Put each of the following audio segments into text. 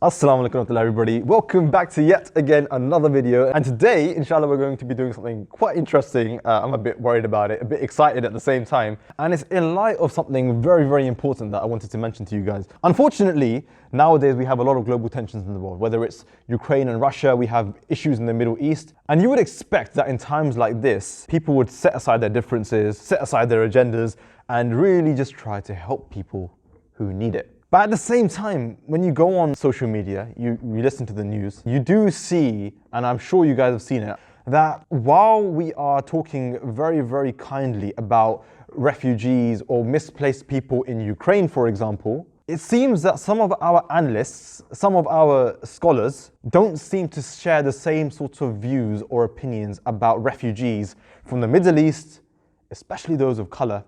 Assalamu alaikum everybody. Welcome back to yet again another video, and today inshallah we're going to be doing something quite interesting. I'm a bit worried about it, a bit excited at the same time, and it's in light of something very important that I wanted to mention to you guys. Unfortunately, nowadays we have a lot of global tensions in the world, whether it's Ukraine and Russia, we have issues in the Middle East, and you would expect that in times like this people would set aside their differences, set aside their agendas, and really just try to help people who need it. But at the same time, when you go on social media, you listen to the news, you do see, and I'm sure you guys have seen it, that while we are talking very kindly about refugees or misplaced people in Ukraine, for example, it seems that some of our analysts, some of our scholars don't seem to share the same sorts of views or opinions about refugees from the Middle East, especially those of color,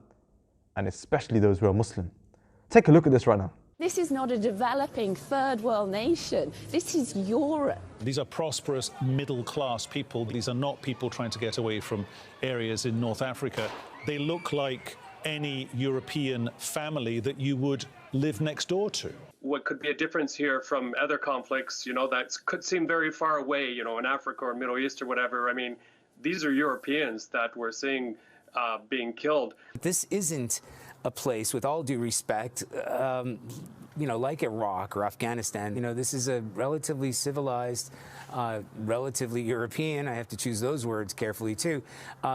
and especially those who are Muslim. Take a look at this right now. This is not a developing third world nation. This is Europe. These are prosperous middle-class people. These are not people trying to get away from areas in North Africa. They look like any European family that you would live next door to. What could be a difference here from other conflicts, that could seem very far away, in Africa or Middle East or whatever. I mean, these are Europeans that we're seeing being killed. This isn't a place, with all due respect, like Iraq or Afghanistan. This is a relatively civilized, relatively European, I have to choose those words carefully too,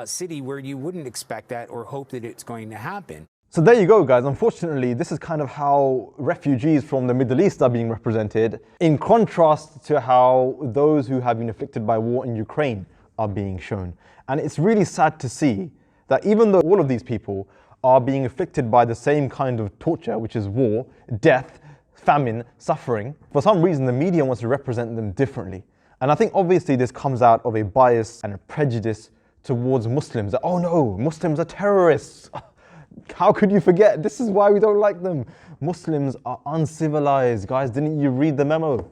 city where you wouldn't expect that or hope that it's going to happen. So there you go, guys. Unfortunately, this is kind of how refugees from the Middle East are being represented, in contrast to how those who have been afflicted by war in Ukraine are being shown. And it's really sad to see that even though all of these people are being afflicted by the same kind of torture, which is war, death, famine, suffering, for some reason the media wants to represent them differently. And I think obviously this comes out of a bias and a prejudice towards Muslims, that, oh no, Muslims are terrorists. How could you forget? This is why we don't like them. Muslims are uncivilized. Guys, didn't you read the memo?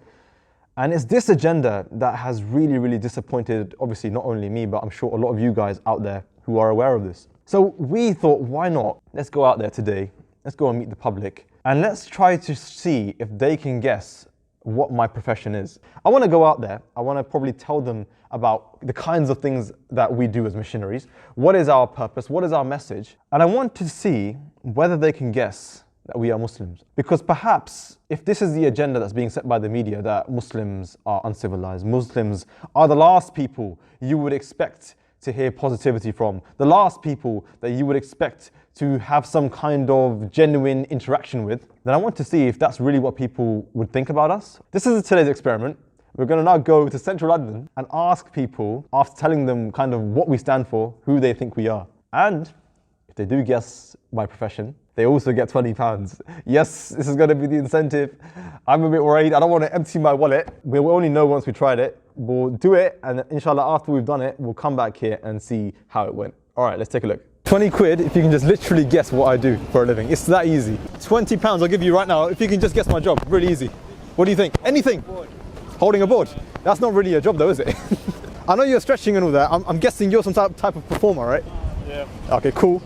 And it's this agenda that has really disappointed, obviously not only me, but I'm sure a lot of you guys out there who are aware of this. So we thought, why not? Let's go out there today, let's go and meet the public, and let's try to see if they can guess what my profession is. I want to go out there, I want to probably tell them about the kinds of things that we do as missionaries, what is our purpose, what is our message, and I want to see whether they can guess that we are Muslims. Because perhaps if this is the agenda that's being set by the media, that Muslims are uncivilized, Muslims are the last people you would expect to hear positivity from, the last people that you would expect to have some kind of genuine interaction with, then I want to see if that's really what people would think about us. This is today's experiment. We're going to now go to central London and ask people, after telling them kind of what we stand for, who they think we are. And if they do guess my profession, they also get £20. Yes, this is going to be the incentive. I'm a bit worried. I don't want to empty my wallet. We'll only know once we tried it. We'll do it, and inshallah, after we've done it, we'll come back here and see how it went. All right, let's take a look. 20 quid if you can just literally guess what I do for a living. It's that easy. £20 I'll give you right now if you can just guess my job. Really easy. What do you think? Anything? Board. Holding a board. That's not really a job though, is it? I know you're stretching and all that. I'm guessing you're some type of performer, right? Yeah. Okay, cool.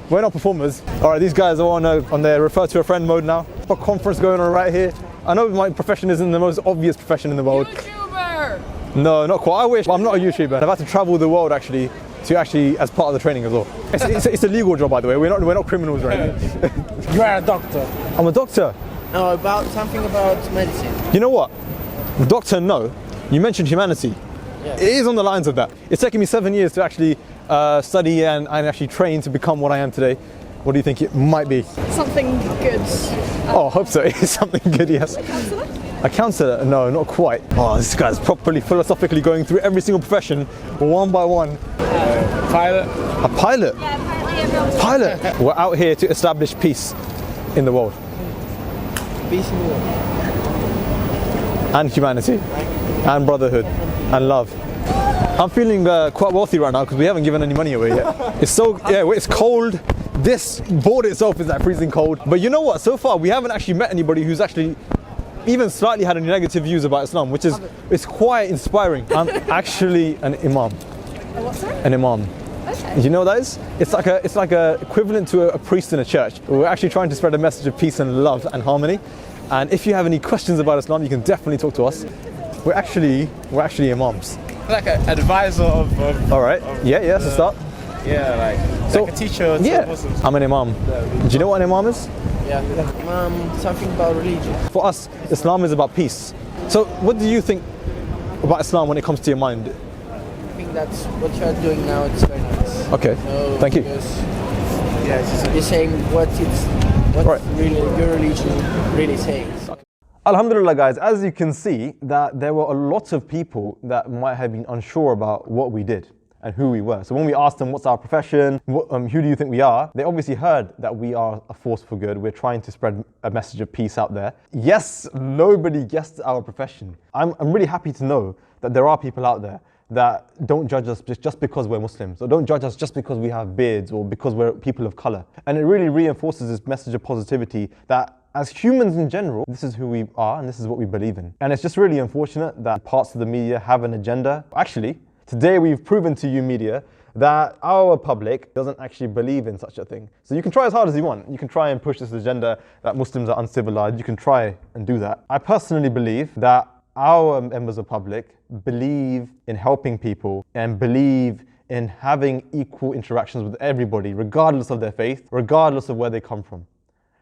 We're not performers. All right, these guys are on their refer to a friend mode now. A conference going on right here. I know my profession isn't the most obvious profession in the world. YouTuber! No, not quite. I wish. I'm not a YouTuber. I've had to travel the world as part of the training as well. It's a legal job, by the way. We're not criminals or anything. You are a doctor. I'm a doctor. No, about something about medicine. You know what? Doctor, no. You mentioned humanity. Yeah. It is on the lines of that. It's taken me 7 years to actually study and actually train to become what I am today. What do you think it might be? Something good. Oh, I hope so. It's something good, yes. A counsellor? A counsellor? No, not quite. Oh, this guy's properly philosophically going through every single profession, one by one. Pilot. A pilot? Yeah, Pilot! We're out here to establish peace in the world. Peace in the world. And humanity. And brotherhood. And love. I'm feeling quite wealthy right now because we haven't given any money away yet. It's cold. This board itself is like freezing cold. But you know what? So far we haven't actually met anybody who's actually even slightly had any negative views about Islam, which is it's quite inspiring. I'm actually an imam. What, sorry? An imam. Okay. Do you know what that is? It's like a equivalent to a priest in a church. We're actually trying to spread a message of peace and love and harmony. And if you have any questions about Islam, you can definitely talk to us. We're actually imams. Like an advisor of All right. Yeah, that's the start. yeah, like a teacher to Yeah, Muslims. I'm an imam. Do you know what an imam is? Yeah. Something about religion. For us, Islam is about peace. So what do you think about Islam when it comes to your mind? I think that's what you're doing now. It's very nice. Okay, So, thank you. because, yeah, you're saying what Right. really your religion really says. Alhamdulillah guys, as you can see that there were a lot of people that might have been unsure about what we did and who we were. So when we asked them what's our profession, who do you think we are, they obviously heard that we are a force for good. We're trying to spread a message of peace out there. Yes, nobody guessed our profession. I'm really happy to know that there are people out there that don't judge us just because we're Muslims, or don't judge us just because we have beards or because we're people of color. And it really reinforces this message of positivity that as humans in general, this is who we are and this is what we believe in. And it's just really unfortunate that parts of the media have an agenda. Actually, today we've proven to you media that our public doesn't actually believe in such a thing. So you can try as hard as you want. You can try and push this agenda that Muslims are uncivilized. You can try and do that. I personally believe that our members of public believe in helping people and believe in having equal interactions with everybody, regardless of their faith, regardless of where they come from.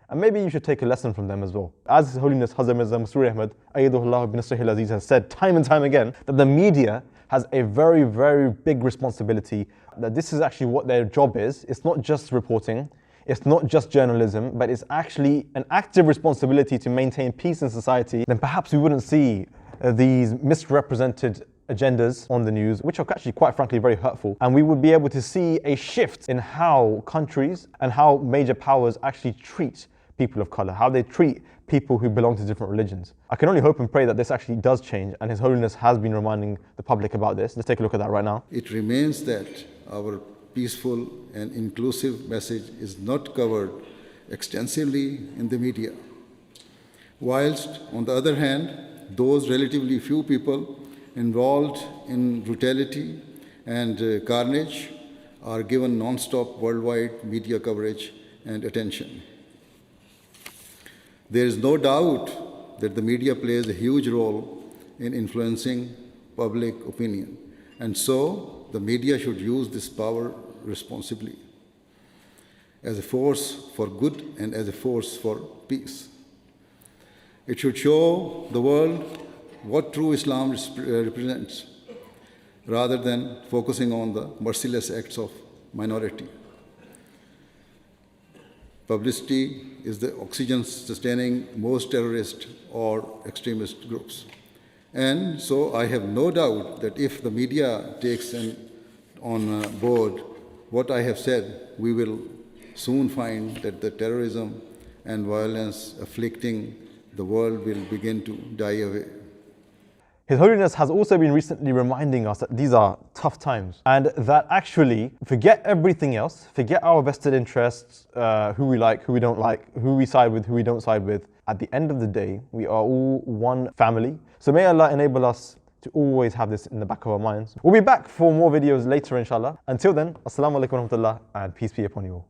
And maybe you should take a lesson from them as well. As His Holiness Hazrat Mirza Masroor Ahmad Ayyadullah bin Nasrihil Aziz has said time and time again, that the media has a very, very big responsibility, that this is actually what their job is. It's not just reporting, it's not just journalism, but it's actually an active responsibility to maintain peace in society. Then perhaps we wouldn't see these misrepresented agendas on the news, which are actually quite frankly very hurtful. And we would be able to see a shift in how countries and how major powers actually treat people of color, how they treat people who belong to different religions. I can only hope and pray that this actually does change, and His Holiness has been reminding the public about this. Let's take a look at that right now. It remains that our peaceful and inclusive message is not covered extensively in the media. Whilst, on the other hand, those relatively few people involved in brutality and carnage are given non-stop worldwide media coverage and attention. There is no doubt that the media plays a huge role in influencing public opinion, and so the media should use this power responsibly, as a force for good and as a force for peace. It should show the world what true Islam represents, rather than focusing on the merciless acts of minority. Publicity is the oxygen sustaining most terrorist or extremist groups. And so I have no doubt that if the media takes on board what I have said, we will soon find that the terrorism and violence afflicting the world will begin to die away. His Holiness has also been recently reminding us that these are tough times, and that actually forget everything else, forget our vested interests, who we like, who we don't like, who we side with, who we don't side with. At the end of the day, we are all one family. So may Allah enable us to always have this in the back of our minds. We'll be back for more videos later, inshallah. Until then, Assalamu alaikum wa rahmatullah, and peace be upon you all.